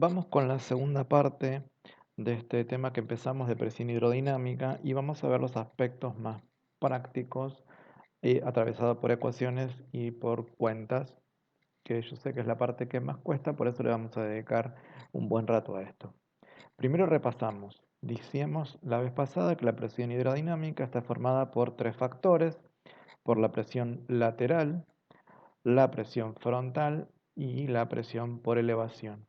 Vamos con la segunda parte de este tema que empezamos de presión hidrodinámica y vamos a ver los aspectos más prácticos atravesado por ecuaciones y por cuentas, que yo sé que es la parte que más cuesta, por eso le vamos a dedicar un buen rato a esto. Primero repasamos. Decíamos la vez pasada que la presión hidrodinámica está formada por tres factores, por la presión lateral, la presión frontal y la presión por elevación.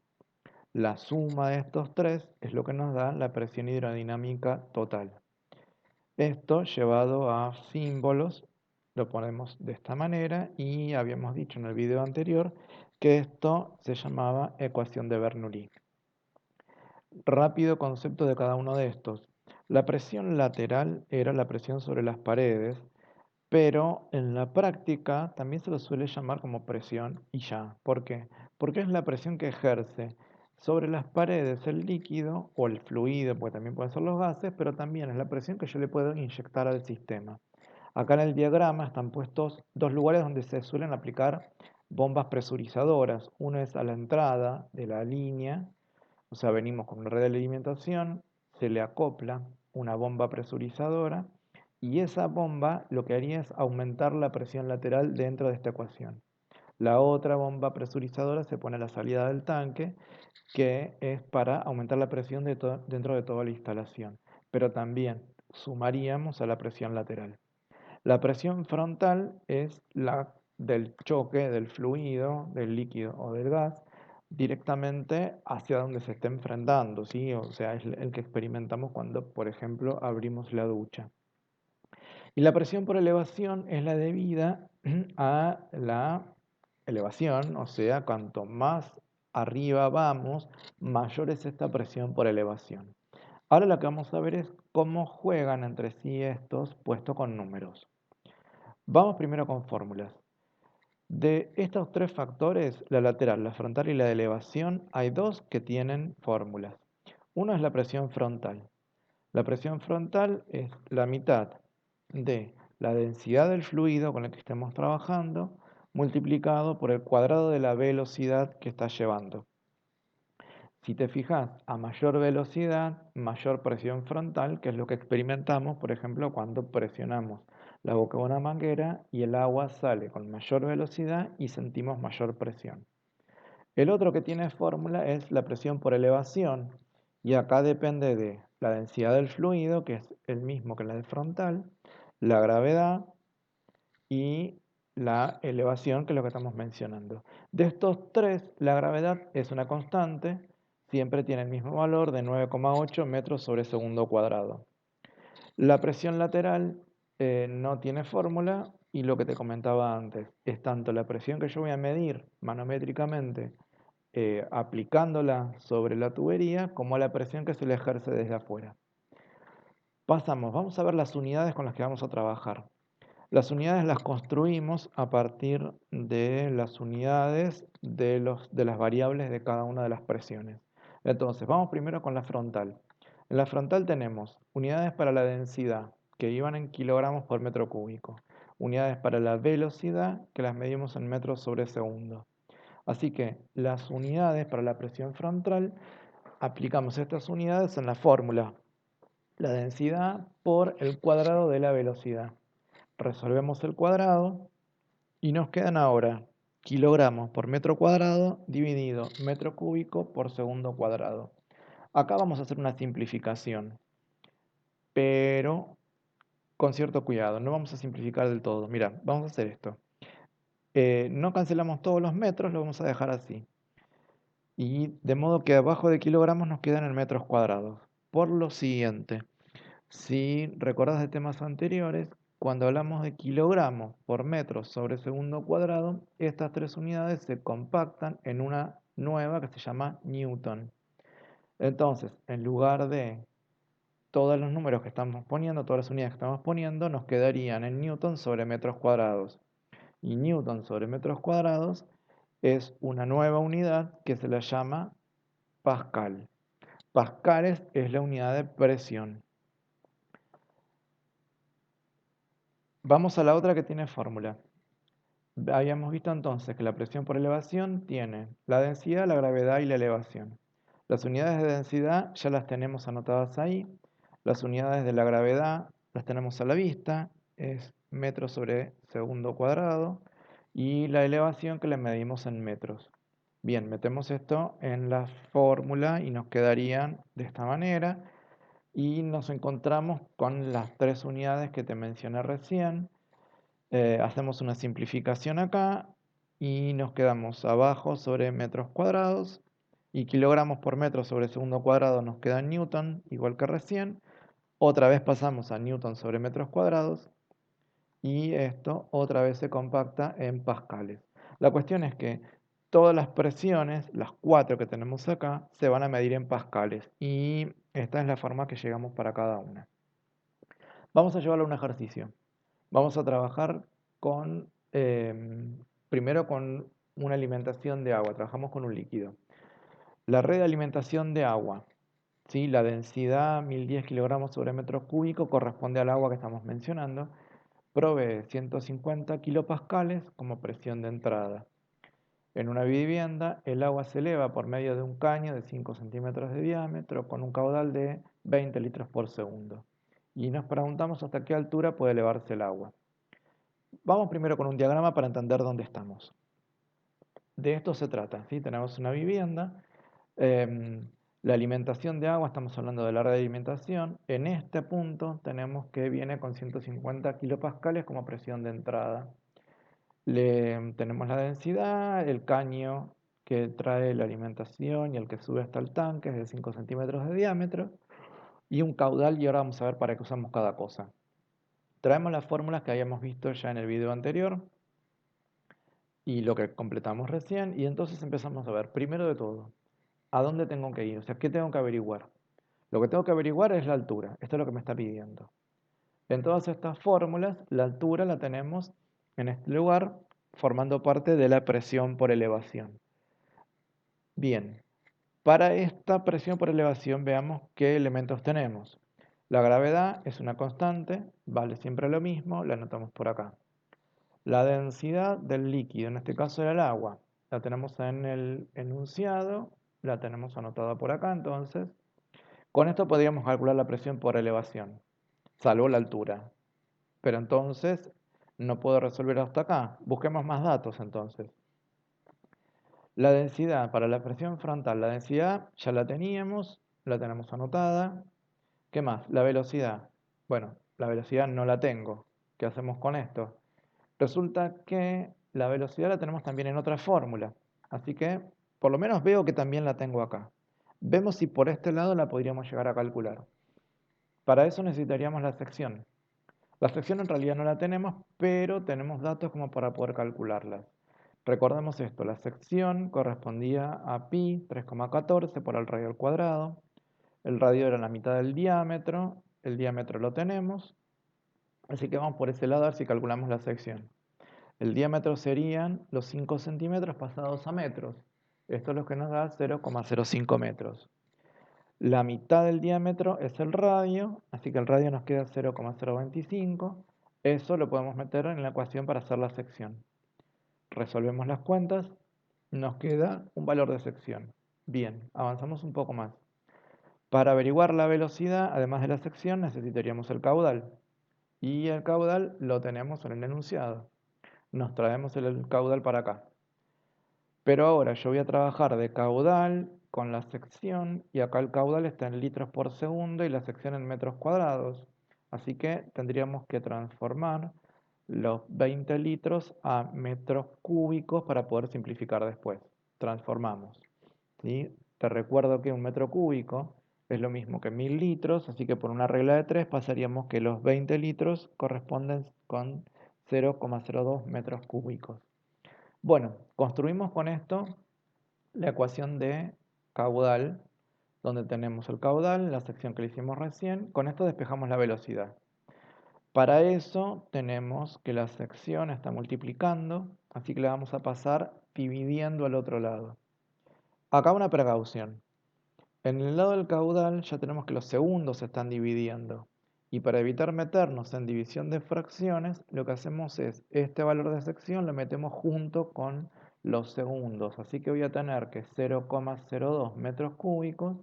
La suma de estos tres es lo que nos da la presión hidrodinámica total. Esto llevado a símbolos, lo ponemos de esta manera y habíamos dicho en el video anterior que esto se llamaba ecuación de Bernoulli. Rápido concepto de cada uno de estos. La presión lateral era la presión sobre las paredes, pero en la práctica también se lo suele llamar como presión y ya. ¿Por qué? Porque es la presión que ejerce sobre las paredes el líquido o el fluido, porque también pueden ser los gases, pero también es la presión que yo le puedo inyectar al sistema. Acá en el diagrama están puestos dos lugares donde se suelen aplicar bombas presurizadoras. Uno es a la entrada de la línea, o sea, venimos con una red de alimentación, se le acopla una bomba presurizadora y esa bomba lo que haría es aumentar la presión lateral dentro de esta ecuación. La otra bomba presurizadora se pone a la salida del tanque, que es para aumentar la presión dentro de toda la instalación. Pero también sumaríamos a la presión lateral. La presión frontal es la del choque del fluido, del líquido o del gas directamente hacia donde se esté enfrentando, ¿sí? O sea, es el que experimentamos cuando, por ejemplo, abrimos la ducha. Y la presión por elevación es la debida a la elevación, o sea, cuanto más arriba vamos, mayor es esta presión por elevación. Ahora lo que vamos a ver es cómo juegan entre sí estos puestos con números. Vamos primero con fórmulas. De estos tres factores, la lateral, la frontal y la de elevación, hay dos que tienen fórmulas. Uno es la presión frontal. La presión frontal es la mitad de la densidad del fluido con el que estemos trabajando multiplicado por el cuadrado de la velocidad que está llevando. Si te fijas, a mayor velocidad, mayor presión frontal, que es lo que experimentamos, por ejemplo, cuando presionamos la boca de una manguera y el agua sale con mayor velocidad y sentimos mayor presión. El otro que tiene fórmula es la presión por elevación, y acá depende de la densidad del fluido, que es el mismo que la del frontal, la gravedad y la elevación, que es lo que estamos mencionando. De estos tres, la gravedad es una constante, siempre tiene el mismo valor de 9,8 metros sobre segundo cuadrado. La presión lateral no tiene fórmula y lo que te comentaba antes, es tanto la presión que yo voy a medir manométricamente aplicándola sobre la tubería como la presión que se le ejerce desde afuera. Pasamos, vamos a ver las unidades con las que vamos a trabajar. Las unidades las construimos a partir de las unidades de las variables de cada una de las presiones. Entonces, vamos primero con la frontal. En la frontal tenemos unidades para la densidad, que iban en kilogramos por metro cúbico. Unidades para la velocidad, que las medimos en metros sobre segundo. Así que las unidades para la presión frontal, aplicamos estas unidades en la fórmula. La densidad por el cuadrado de la velocidad. Resolvemos el cuadrado y nos quedan ahora kilogramos por metro cuadrado dividido metro cúbico por segundo cuadrado. Acá vamos a hacer una simplificación, pero con cierto cuidado, no vamos a simplificar del todo. Mira, vamos a hacer esto. No cancelamos todos los metros, lo vamos a dejar así. Y de modo que abajo de kilogramos nos quedan en metros cuadrados. Por lo siguiente, si recordás de temas anteriores, cuando hablamos de kilogramos por metro sobre segundo cuadrado, estas tres unidades se compactan en una nueva que se llama newton. Entonces, en lugar de todos los números que estamos poniendo, todas las unidades que estamos poniendo, nos quedarían en newton sobre metros cuadrados. Y newton sobre metros cuadrados es una nueva unidad que se la llama pascal. Pascales es la unidad de presión. Vamos a la otra que tiene fórmula. Habíamos visto entonces que la presión por elevación tiene la densidad, la gravedad y la elevación. Las unidades de densidad ya las tenemos anotadas ahí. Las unidades de la gravedad las tenemos a la vista, es metros sobre segundo cuadrado, y la elevación que le medimos en metros. Bien, metemos esto en la fórmula y nos quedarían de esta manera, y nos encontramos con las tres unidades que te mencioné recién. Hacemos una simplificación acá y nos quedamos abajo sobre metros cuadrados, y kilogramos por metro sobre segundo cuadrado nos queda en newton, igual que recién. Otra vez pasamos a newton sobre metros cuadrados y esto otra vez se compacta en pascales. La cuestión es que todas las presiones, las cuatro que tenemos acá, se van a medir en pascales, y esta es la forma que llegamos para cada una. Vamos a llevarlo a un ejercicio. Vamos a trabajar con, primero con una alimentación de agua. Trabajamos con un líquido. La red de alimentación de agua, ¿sí? La densidad 1010 kilogramos sobre metro cúbico corresponde al agua que estamos mencionando. Provee 150 kilopascales como presión de entrada. En una vivienda, el agua se eleva por medio de un caño de 5 centímetros de diámetro con un caudal de 20 litros por segundo. Y nos preguntamos hasta qué altura puede elevarse el agua. Vamos primero con un diagrama para entender dónde estamos. De esto se trata, ¿sí? Tenemos una vivienda, la alimentación de agua, estamos hablando de la red de alimentación. En este punto tenemos que viene con 150 kilopascales como presión de entrada. Tenemos la densidad, el caño que trae la alimentación y el que sube hasta el tanque es de 5 centímetros de diámetro, y un caudal, y ahora vamos a ver para qué usamos cada cosa. Traemos las fórmulas que habíamos visto ya en el video anterior y lo que completamos recién, y entonces empezamos a ver, primero de todo, ¿a dónde tengo que ir? O sea, ¿qué tengo que averiguar? Lo que tengo que averiguar es la altura, esto es lo que me está pidiendo. En todas estas fórmulas, la altura la tenemos en este lugar, formando parte de la presión por elevación. Bien, para esta presión por elevación veamos qué elementos tenemos. La gravedad es una constante, vale siempre lo mismo, la anotamos por acá. La densidad del líquido, en este caso era el agua, la tenemos en el enunciado, la tenemos anotada por acá. Entonces, con esto podríamos calcular la presión por elevación, salvo la altura. Pero entonces no puedo resolver hasta acá. Busquemos más datos entonces. La densidad para la presión frontal, la densidad ya la teníamos, la tenemos anotada. ¿Qué más? La velocidad. Bueno, la velocidad no la tengo. ¿Qué hacemos con esto? Resulta que la velocidad la tenemos también en otra fórmula. Así que por lo menos veo que también la tengo acá. Vemos si por este lado la podríamos llegar a calcular. Para eso necesitaríamos la sección. La sección en realidad no la tenemos, pero tenemos datos como para poder calcularlas. Recordemos esto, la sección correspondía a pi 3,14 por el radio al cuadrado. El radio era la mitad del diámetro, el diámetro lo tenemos, así que vamos por ese lado a ver si calculamos la sección. El diámetro serían los 5 centímetros pasados a metros. Esto es lo que nos da 0,05 metros. La mitad del diámetro es el radio, así que el radio nos queda 0,025. Eso lo podemos meter en la ecuación para hacer la sección. Resolvemos las cuentas, nos queda un valor de sección. Bien, avanzamos un poco más. Para averiguar la velocidad, además de la sección, necesitaríamos el caudal. Y el caudal lo tenemos en el enunciado. Nos traemos el caudal para acá. Pero ahora yo voy a trabajar de caudal con la sección, y acá el caudal está en litros por segundo y la sección en metros cuadrados. Así que tendríamos que transformar los 20 litros a metros cúbicos para poder simplificar después. Transformamos, ¿sí? Te recuerdo que un metro cúbico es lo mismo que 1000 litros, así que por una regla de 3 pasaríamos que los 20 litros corresponden con 0,02 metros cúbicos. Bueno, construimos con esto la ecuación de caudal, donde tenemos el caudal, la sección que le hicimos recién. Con esto despejamos la velocidad. Para eso tenemos que la sección está multiplicando, así que le vamos a pasar dividiendo al otro lado. Acá una precaución. En el lado del caudal ya tenemos que los segundos se están dividiendo. Y para evitar meternos en división de fracciones, lo que hacemos es, este valor de sección lo metemos junto con los segundos. Así que voy a tener que 0,02 metros cúbicos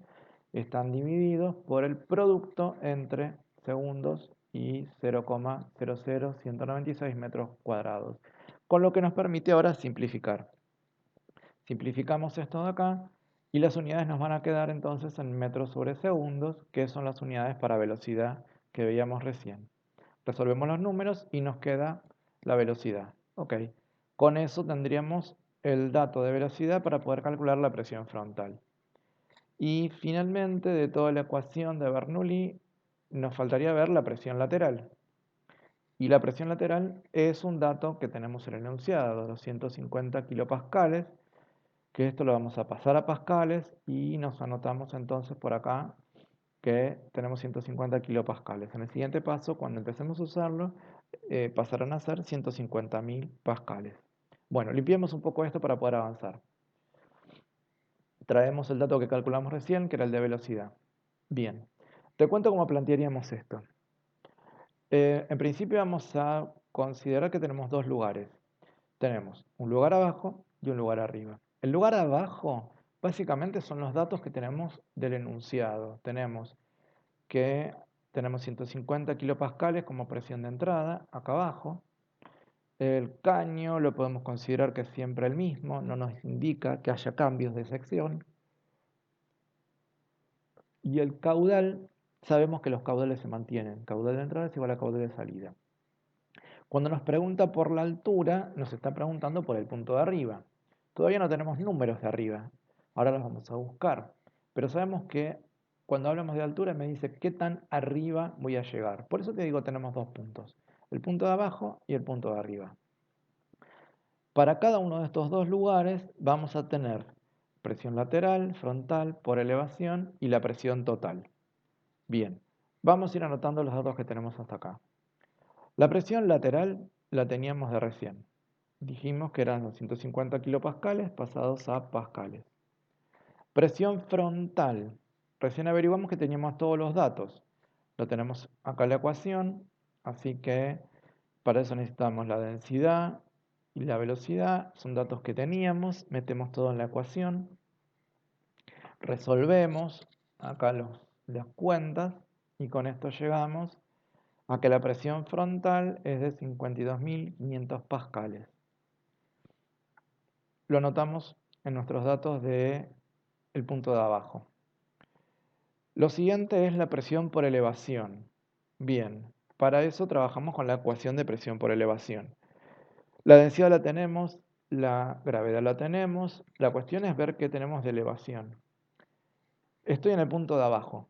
están divididos por el producto entre segundos y 0,00196 metros cuadrados. Con lo que nos permite ahora simplificar. Simplificamos esto de acá y las unidades nos van a quedar entonces en metros sobre segundos, que son las unidades para velocidad que veíamos recién. Resolvemos los números y nos queda la velocidad. Ok, con eso tendríamos el dato de velocidad para poder calcular la presión frontal. Y finalmente, de toda la ecuación de Bernoulli, nos faltaría ver la presión lateral. Y la presión lateral es un dato que tenemos en el enunciado, 250 kilopascales, que esto lo vamos a pasar a pascales y nos anotamos entonces por acá que tenemos 150 kilopascales. En el siguiente paso, cuando empecemos a usarlo, pasarán a ser 150.000 pascales. Bueno, limpiemos un poco esto para poder avanzar. Traemos el dato que calculamos recién, que era el de velocidad. Bien, te cuento cómo plantearíamos esto. En principio vamos a considerar que tenemos dos lugares. Tenemos un lugar abajo y un lugar arriba. El lugar abajo básicamente son los datos que tenemos del enunciado. Tenemos que tenemos 150 kilopascales como presión de entrada, acá abajo. El caño lo podemos considerar que es siempre el mismo, no nos indica que haya cambios de sección. Y el caudal, sabemos que los caudales se mantienen. Caudal de entrada es igual a caudal de salida. Cuando nos pregunta por la altura, nos está preguntando por el punto de arriba. Todavía no tenemos números de arriba. Ahora los vamos a buscar. Pero sabemos que cuando hablamos de altura me dice qué tan arriba voy a llegar. Por eso te digo tenemos dos puntos. El punto de abajo y el punto de arriba. Para cada uno de estos dos lugares vamos a tener presión lateral, frontal, por elevación y la presión total. Bien, vamos a ir anotando los datos que tenemos hasta acá. La presión lateral la teníamos de recién. Dijimos que eran los 150 kilopascales pasados a pascales. Presión frontal. Recién averiguamos que teníamos todos los datos. Lo tenemos acá en la ecuación, así que para eso necesitamos la densidad y la velocidad. Son datos que teníamos. Metemos todo en la ecuación. Resolvemos acá las cuentas y con esto llegamos a que la presión frontal es de 52.500 pascales. Lo anotamos en nuestros datos del punto de abajo. Lo siguiente es la presión por elevación. Bien, para eso trabajamos con la ecuación de presión por elevación. La densidad la tenemos, la gravedad la tenemos, la cuestión es ver qué tenemos de elevación. Estoy en el punto de abajo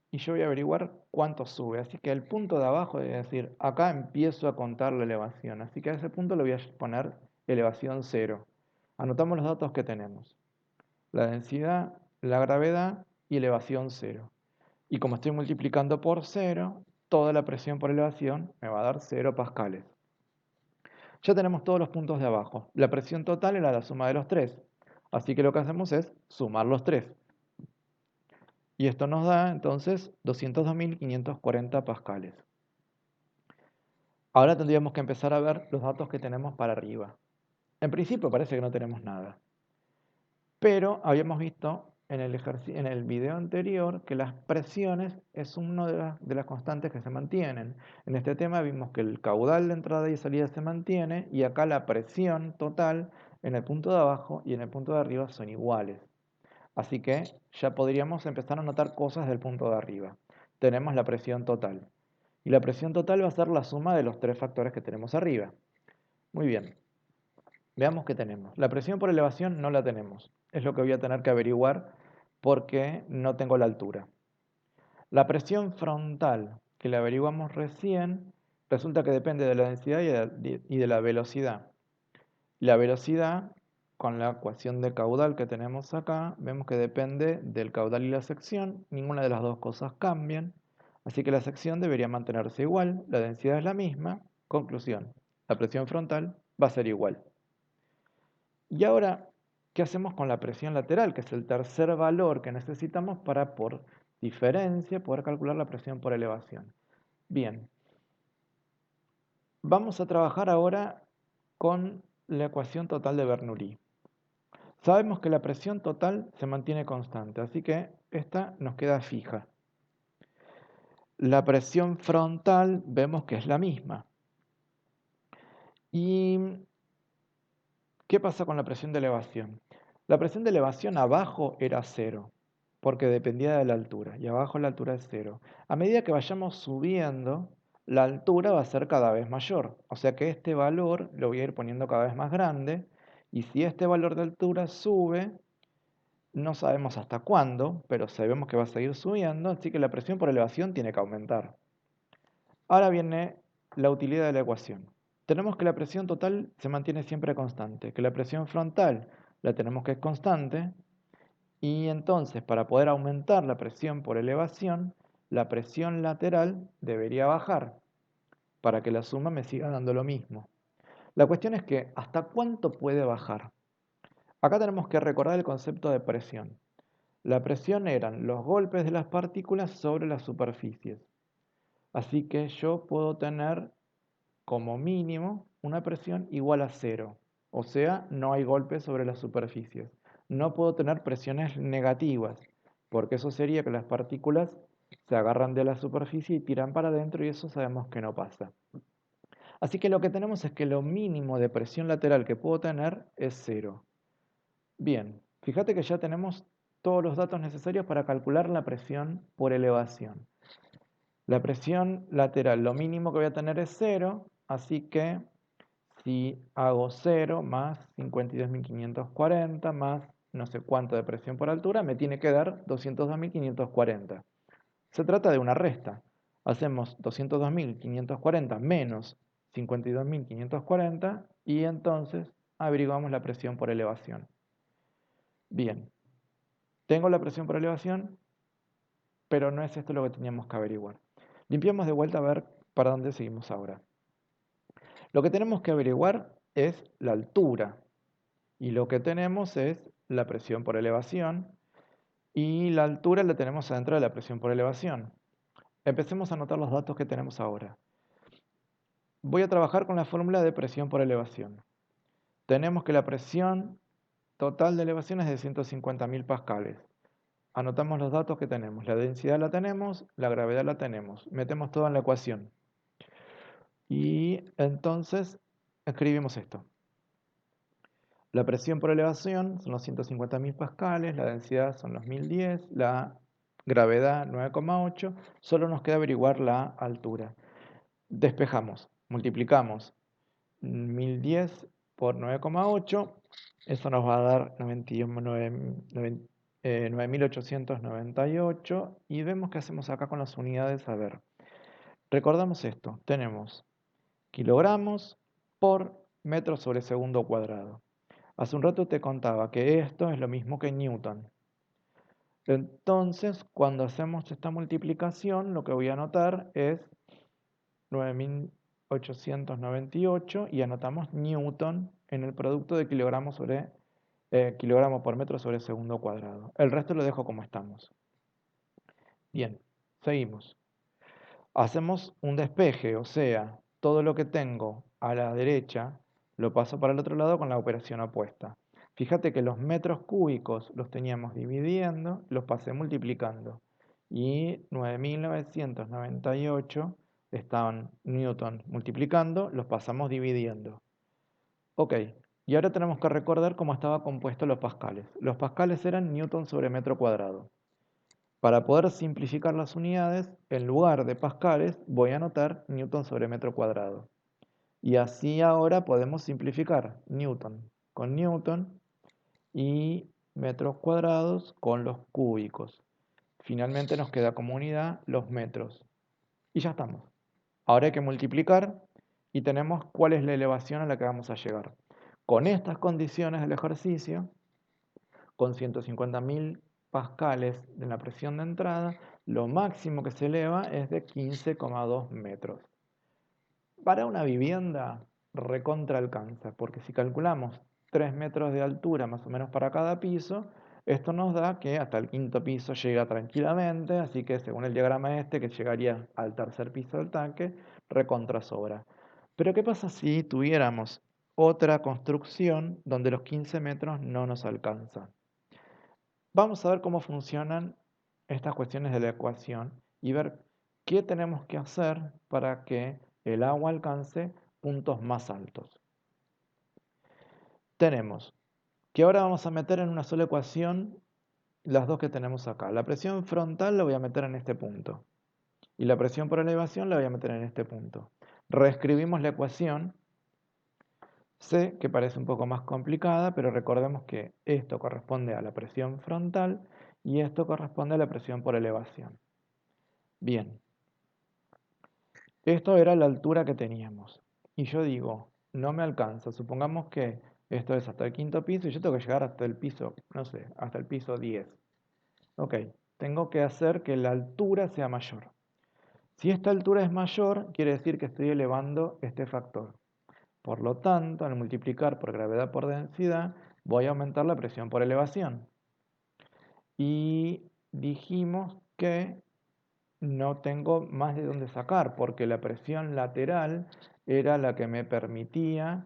y yo voy a averiguar cuánto sube. Así que el punto de abajo, es decir, acá empiezo a contar la elevación. Así que a ese punto le voy a poner elevación 0. Anotamos los datos que tenemos. La densidad, la gravedad y elevación 0. Y como estoy multiplicando por 0, toda la presión por elevación me va a dar 0 pascales. Ya tenemos todos los puntos de abajo. La presión total era la suma de los 3. Así que lo que hacemos es sumar los 3. Y esto nos da entonces 202.540 pascales. Ahora tendríamos que empezar a ver los datos que tenemos para arriba. En principio parece que no tenemos nada. Pero habíamos visto en el video anterior que las presiones es una de las constantes que se mantienen. En este tema vimos que el caudal de entrada y salida se mantiene y acá la presión total en el punto de abajo y en el punto de arriba son iguales. Así que ya podríamos empezar a notar cosas del punto de arriba. Tenemos la presión total. Y la presión total va a ser la suma de los tres factores que tenemos arriba. Muy bien. Veamos qué tenemos. La presión por elevación no la tenemos. Es lo que voy a tener que averiguar porque no tengo la altura. La presión frontal, que la averiguamos recién, resulta que depende de la densidad y de la velocidad. La velocidad, con la ecuación de caudal que tenemos acá, vemos que depende del caudal y la sección. Ninguna de las dos cosas cambian. Así que la sección debería mantenerse igual. La densidad es la misma. Conclusión. La presión frontal va a ser igual. Y ahora, ¿qué hacemos con la presión lateral? Que es el tercer valor que necesitamos para, por diferencia, poder calcular la presión por elevación. Bien, vamos a trabajar ahora con la ecuación total de Bernoulli. Sabemos que la presión total se mantiene constante, así que esta nos queda fija. La presión frontal vemos que es la misma. ¿Y qué pasa con la presión de elevación? La presión de elevación abajo era cero, porque dependía de la altura, y abajo la altura es cero. A medida que vayamos subiendo, la altura va a ser cada vez mayor, o sea que este valor lo voy a ir poniendo cada vez más grande, y si este valor de altura sube, no sabemos hasta cuándo, pero sabemos que va a seguir subiendo, así que la presión por elevación tiene que aumentar. Ahora viene la utilidad de la ecuación. Tenemos que la presión total se mantiene siempre constante, que la presión frontal la tenemos que es constante, y entonces para poder aumentar la presión por elevación, la presión lateral debería bajar para que la suma me siga dando lo mismo. La cuestión es que ¿hasta cuánto puede bajar? Acá tenemos que recordar el concepto de presión. La presión eran los golpes de las partículas sobre las superficies. Así que yo puedo tener como mínimo una presión igual a cero. O sea, no hay golpes sobre las superficies. No puedo tener presiones negativas, porque eso sería que las partículas se agarran de la superficie y tiran para adentro y eso sabemos que no pasa. Así que lo que tenemos es que lo mínimo de presión lateral que puedo tener es cero. Bien, fíjate que ya tenemos todos los datos necesarios para calcular la presión por elevación. La presión lateral, lo mínimo que voy a tener es cero, así que si hago 0 más 52.540 más no sé cuánto de presión por altura, me tiene que dar 202.540. Se trata de una resta. Hacemos 202.540 menos 52.540 y entonces averiguamos la presión por elevación. Bien, tengo la presión por elevación, pero no es esto lo que teníamos que averiguar. Limpiamos de vuelta a ver para dónde seguimos ahora. Lo que tenemos que averiguar es la altura. Y lo que tenemos es la presión por elevación y la altura la tenemos adentro de la presión por elevación. Empecemos a anotar los datos que tenemos ahora. Voy a trabajar con la fórmula de presión por elevación. Tenemos que la presión total de elevación es de 150.000 pascales. Anotamos los datos que tenemos. La densidad la tenemos, la gravedad la tenemos. Metemos todo en la ecuación. Y entonces escribimos esto. La presión por elevación son los 150.000 pascales, la densidad son los 1010, la gravedad 9,8, solo nos queda averiguar la altura. Despejamos, multiplicamos 1010 por 9,8, eso nos va a dar 9.898 y vemos qué hacemos acá con las unidades. A ver, recordamos esto, tenemos kilogramos por metro sobre segundo cuadrado. Hace un rato te contaba que esto es lo mismo que Newton. Entonces, cuando hacemos esta multiplicación, lo que voy a anotar es 9.898 y anotamos Newton en el producto de kilogramo por metro sobre segundo cuadrado. El resto lo dejo como estamos. Bien, seguimos. Hacemos un despeje, o sea, todo lo que tengo a la derecha lo paso para el otro lado con la operación opuesta. Fíjate que los metros cúbicos los teníamos dividiendo, los pasé multiplicando. Y 9.998 estaban Newton multiplicando, los pasamos dividiendo. Ok, y ahora tenemos que recordar cómo estaba compuesto los pascales. Los pascales eran Newton sobre metro cuadrado. Para poder simplificar las unidades, en lugar de pascales, voy a anotar Newton sobre metro cuadrado. Y así ahora podemos simplificar Newton con Newton y metros cuadrados con los cúbicos. Finalmente nos queda como unidad los metros. Y ya estamos. Ahora hay que multiplicar y tenemos cuál es la elevación a la que vamos a llegar. Con estas condiciones del ejercicio, con 150.000 pascales de la presión de entrada, lo máximo que se eleva es de 15,2 metros. Para una vivienda recontra alcanza, porque si calculamos 3 metros de altura más o menos para cada piso, esto nos da que hasta el quinto piso llega tranquilamente, así que según el diagrama este, que llegaría al tercer piso del tanque, recontra sobra. Pero ¿qué pasa si tuviéramos otra construcción donde los 15 metros no nos alcanzan. Vamos a ver cómo funcionan estas cuestiones de la ecuación y ver qué tenemos que hacer para que el agua alcance puntos más altos. Tenemos que ahora vamos a meter en una sola ecuación las dos que tenemos acá. La presión frontal la voy a meter en este punto y la presión por elevación la voy a meter en este punto. Reescribimos la ecuación. Sé que parece un poco más complicada, pero recordemos que esto corresponde a la presión frontal y esto corresponde a la presión por elevación. Bien, esto era la altura que teníamos. Y yo digo, no me alcanza. Supongamos que esto es hasta el quinto piso y yo tengo que llegar hasta el piso, no sé, hasta el piso 10. Ok, tengo que hacer que la altura sea mayor. Si esta altura es mayor, quiere decir que estoy elevando este factor. Por lo tanto, al multiplicar por gravedad por densidad, voy a aumentar la presión por elevación. Y dijimos que no tengo más de dónde sacar, porque la presión lateral era la que me permitía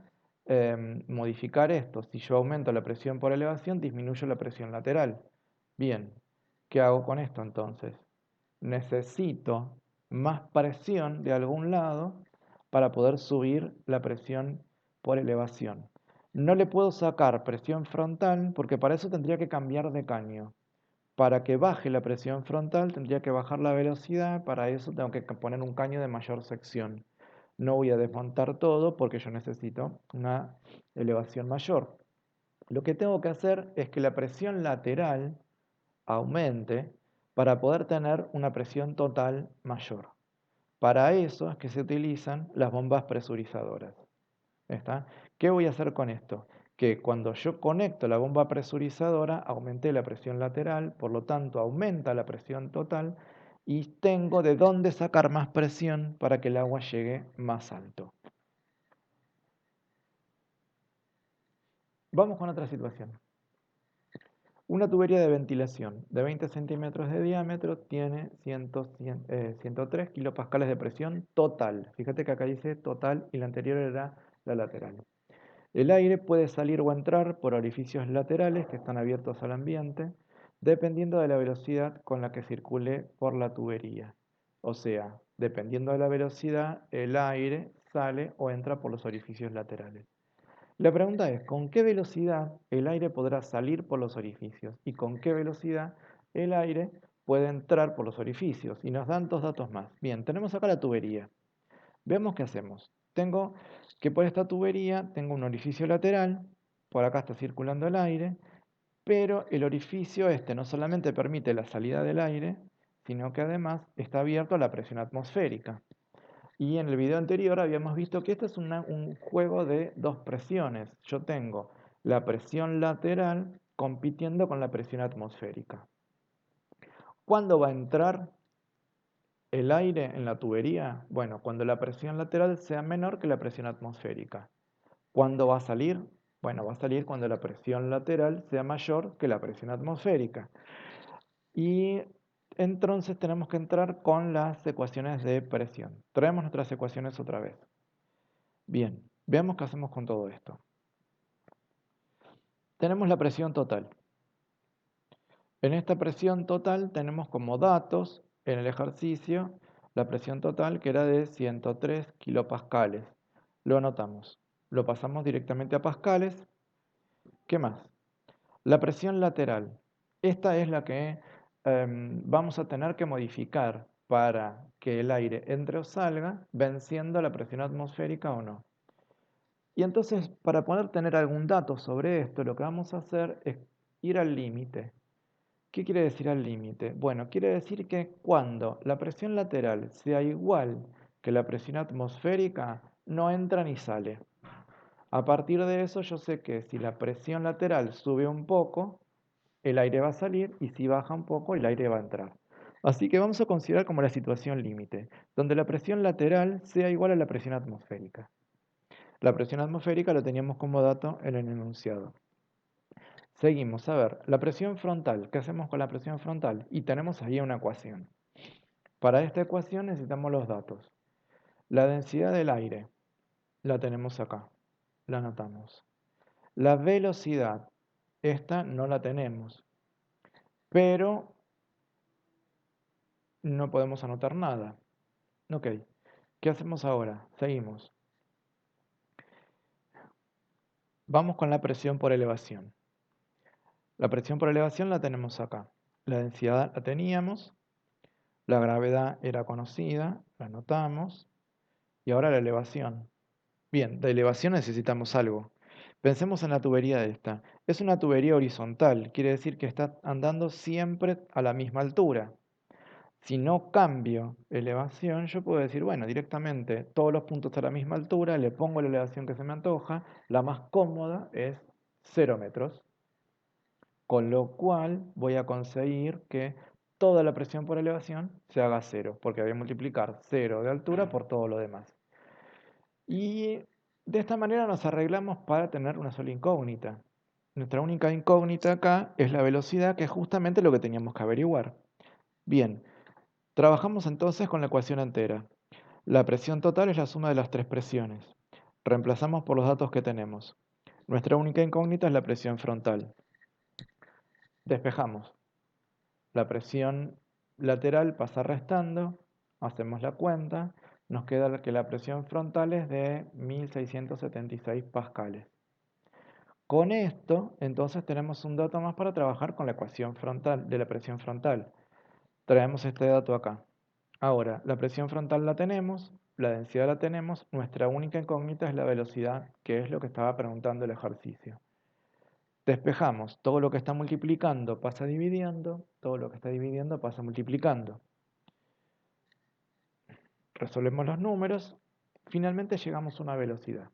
modificar esto. Si yo aumento la presión por elevación, disminuyo la presión lateral. Bien, ¿qué hago con esto entonces? Necesito más presión de algún lado para poder subir la presión por elevación. No le puedo sacar presión frontal porque para eso tendría que cambiar de caño. Para que baje la presión frontal tendría que bajar la velocidad, para eso tengo que poner un caño de mayor sección. No voy a desmontar todo porque yo necesito una elevación mayor. Lo que tengo que hacer es que la presión lateral aumente para poder tener una presión total mayor. Para eso es que se utilizan las bombas presurizadoras. ¿Está? ¿Qué voy a hacer con esto? Que cuando yo conecto la bomba presurizadora, aumenté la presión lateral, por lo tanto aumenta la presión total y tengo de dónde sacar más presión para que el agua llegue más alto. Vamos con otra situación. Una tubería de ventilación de 20 centímetros de diámetro tiene 103 kilopascales de presión total. Fíjate que acá dice total y la anterior era la lateral. El aire puede salir o entrar por orificios laterales que están abiertos al ambiente, dependiendo de la velocidad con la que circule por la tubería. O sea, dependiendo de la velocidad, el aire sale o entra por los orificios laterales. La pregunta es, ¿con qué velocidad el aire podrá salir por los orificios? ¿Y con qué velocidad el aire puede entrar por los orificios? Y nos dan dos datos más. Bien, tenemos acá la tubería. Veamos qué hacemos. Tengo que por esta tubería tengo un orificio lateral, por acá está circulando el aire, pero el orificio este no solamente permite la salida del aire, sino que además está abierto a la presión atmosférica. Y en el video anterior habíamos visto que este es un juego de dos presiones. Yo tengo la presión lateral compitiendo con la presión atmosférica. ¿Cuándo va a entrar el aire en la tubería? Bueno, cuando la presión lateral sea menor que la presión atmosférica. ¿Cuándo va a salir? Bueno, va a salir cuando la presión lateral sea mayor que la presión atmosférica. Y entonces tenemos que entrar con las ecuaciones de presión. Traemos nuestras ecuaciones otra vez. Bien, veamos qué hacemos con todo esto. Tenemos la presión total. En esta presión total tenemos como datos en el ejercicio la presión total que era de 103 kilopascales. Lo anotamos. Lo pasamos directamente a pascales. ¿Qué más? La presión lateral. Esta es la que vamos a tener que modificar para que el aire entre o salga, venciendo la presión atmosférica o no. Y entonces, para poder tener algún dato sobre esto, lo que vamos a hacer es ir al límite. ¿Qué quiere decir al límite? Bueno, quiere decir que cuando la presión lateral sea igual que la presión atmosférica, no entra ni sale. A partir de eso yo sé que si la presión lateral sube un poco, el aire va a salir y si baja un poco, el aire va a entrar. Así que vamos a considerar como la situación límite, donde la presión lateral sea igual a la presión atmosférica. La presión atmosférica lo teníamos como dato en el enunciado. Seguimos, a ver, la presión frontal. ¿Qué hacemos con la presión frontal? Y tenemos ahí una ecuación. Para esta ecuación necesitamos los datos. La densidad del aire la tenemos acá. la anotamos. La velocidad, esta no la tenemos, pero no podemos anotar nada. Ok, ¿qué hacemos ahora? Seguimos. Vamos con la presión por elevación. La presión por elevación la tenemos acá. La densidad la teníamos, la gravedad era conocida, la anotamos, y ahora la elevación. Bien, de elevación necesitamos algo. Pensemos en la tubería de esta. Es una tubería horizontal, quiere decir que está andando siempre a la misma altura. Si no cambio elevación, yo puedo decir, bueno, directamente todos los puntos a la misma altura, le pongo la elevación que se me antoja, la más cómoda es 0 metros, con lo cual voy a conseguir que toda la presión por elevación se haga 0, porque voy a multiplicar 0 de altura por todo lo demás. Y de esta manera nos arreglamos para tener una sola incógnita. Nuestra única incógnita acá es la velocidad, que es justamente lo que teníamos que averiguar. Bien, trabajamos entonces con la ecuación entera. La presión total es la suma de las tres presiones. Reemplazamos por los datos que tenemos. Nuestra única incógnita es la presión frontal. Despejamos. La presión lateral pasa restando, hacemos la cuenta, nos queda que la presión frontal es de 1676 pascales. Con esto, entonces tenemos un dato más para trabajar con la ecuación frontal, de la presión frontal. Traemos este dato acá. Ahora, la presión frontal la tenemos, la densidad la tenemos, nuestra única incógnita es la velocidad, que es lo que estaba preguntando el ejercicio. Despejamos, todo lo que está multiplicando pasa dividiendo, todo lo que está dividiendo pasa multiplicando. Resolvemos los números, finalmente llegamos a una velocidad.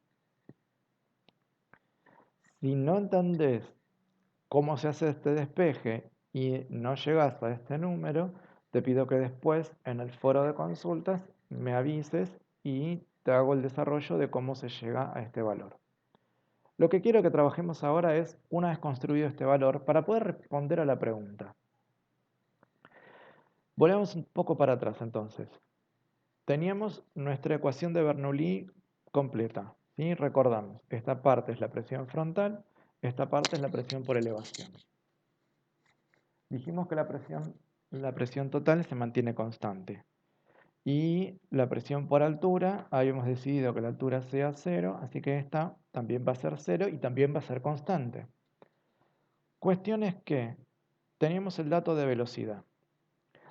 Si no entendés cómo se hace este despeje y no llegas a este número, te pido que después en el foro de consultas me avises y te hago el desarrollo de cómo se llega a este valor. Lo que quiero que trabajemos ahora es, una vez construido este valor, para poder responder a la pregunta. Volvemos un poco para atrás entonces. Teníamos nuestra ecuación de Bernoulli completa, ¿sí? Recordamos, esta parte es la presión frontal, esta parte es la presión por elevación. Dijimos que la presión total se mantiene constante. Y la presión por altura, habíamos decidido que la altura sea 0, así que esta también va a ser 0 y también va a ser constante. Cuestión es que teníamos el dato de velocidad.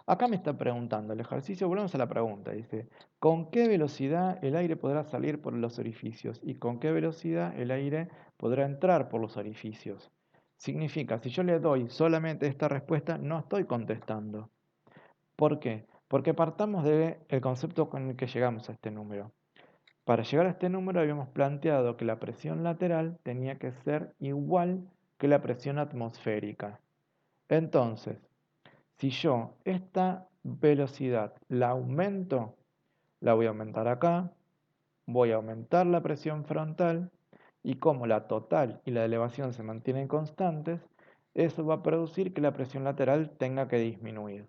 Acá me está preguntando el ejercicio, volvemos a la pregunta, dice, ¿con qué velocidad el aire podrá salir por los orificios? ¿Y con qué velocidad el aire podrá entrar por los orificios? Significa, si yo le doy solamente esta respuesta, no estoy contestando. ¿Por qué? Porque partamos del concepto con el que llegamos a este número. Para llegar a este número habíamos planteado que la presión lateral tenía que ser igual que la presión atmosférica. Entonces, si yo esta velocidad la aumento, la voy a aumentar acá, voy a aumentar la presión frontal y como la total y la elevación se mantienen constantes, eso va a producir que la presión lateral tenga que disminuir.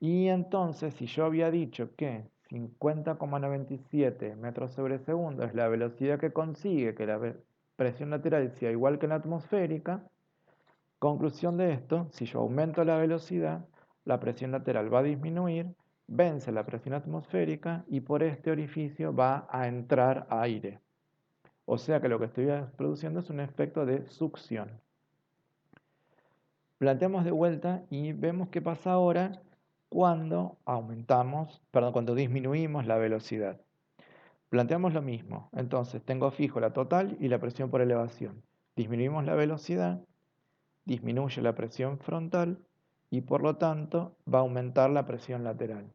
Y entonces, si yo había dicho que 50,97 metros sobre segundo es la velocidad que consigue que la presión lateral sea igual que la atmosférica, conclusión de esto, si yo aumento la velocidad, la presión lateral va a disminuir, vence la presión atmosférica y por este orificio va a entrar aire. O sea que lo que estoy produciendo es un efecto de succión. Planteamos de vuelta y vemos qué pasa ahora cuando cuando disminuimos la velocidad. Planteamos lo mismo. Entonces tengo fijo la total y la presión por elevación. Disminuimos la velocidad, disminuye la presión frontal y por lo tanto va a aumentar la presión lateral.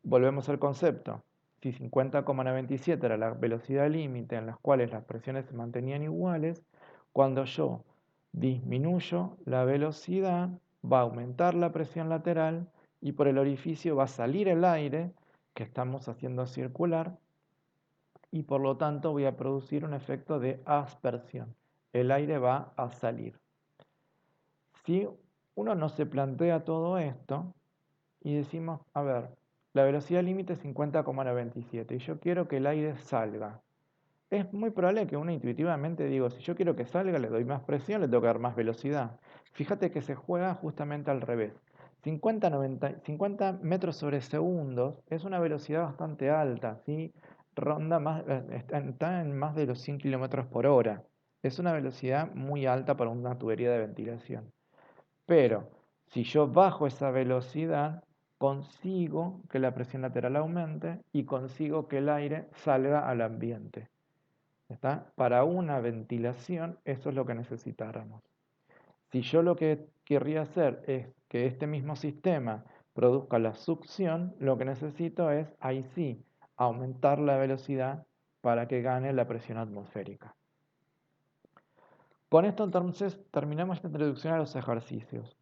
Volvemos al concepto. Si 50,97 era la velocidad límite en las cuales las presiones se mantenían iguales, cuando yo disminuyo la velocidad, va a aumentar la presión lateral y por el orificio va a salir el aire que estamos haciendo circular y por lo tanto voy a producir un efecto de aspersión. El aire va a salir. Si uno no se plantea todo esto y decimos, a ver, la velocidad límite es 50,97 y yo quiero que el aire salga. Es muy probable que uno intuitivamente digo, si yo quiero que salga, le doy más presión, le tengo que dar más velocidad. Fíjate que se juega justamente al revés. 50 metros sobre segundos es una velocidad bastante alta, ¿sí? Ronda más, está en más de los 100 kilómetros por hora. Es una velocidad muy alta para una tubería de ventilación. Pero si yo bajo esa velocidad, consigo que la presión lateral aumente y consigo que el aire salga al ambiente. ¿Está? Para una ventilación, eso es lo que necesitáramos. Si yo lo que querría hacer es que este mismo sistema produzca la succión, lo que necesito es, ahí sí, aumentar la velocidad para que gane la presión atmosférica. Con esto entonces terminamos esta introducción a los ejercicios.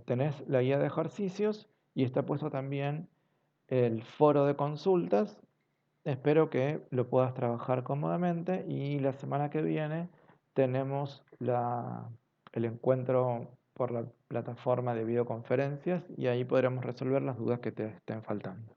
Tenés la guía de ejercicios y está puesto también el foro de consultas. Espero que lo puedas trabajar cómodamente y la semana que viene tenemos el encuentro por la plataforma de videoconferencias y ahí podremos resolver las dudas que te estén faltando.